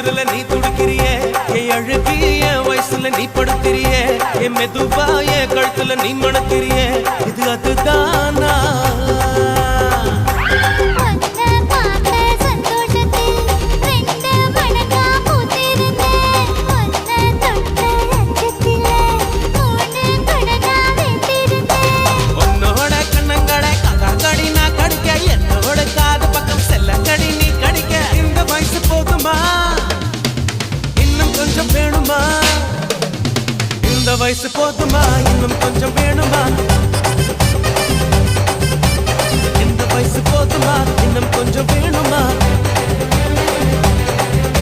தொடுதல நீ துடிக்கிறியே என் அழுகி என் வயசுல நீ படுத்திரியே என் மெதுவா என் கழுத்துல நீ மணக்கிறியே இது அதுதானா இந்த வயசு போதுமா இன்னும் கொஞ்சம் வேணுமா இந்த வயசு போதுமா இன்னும் கொஞ்சம் வேணுமா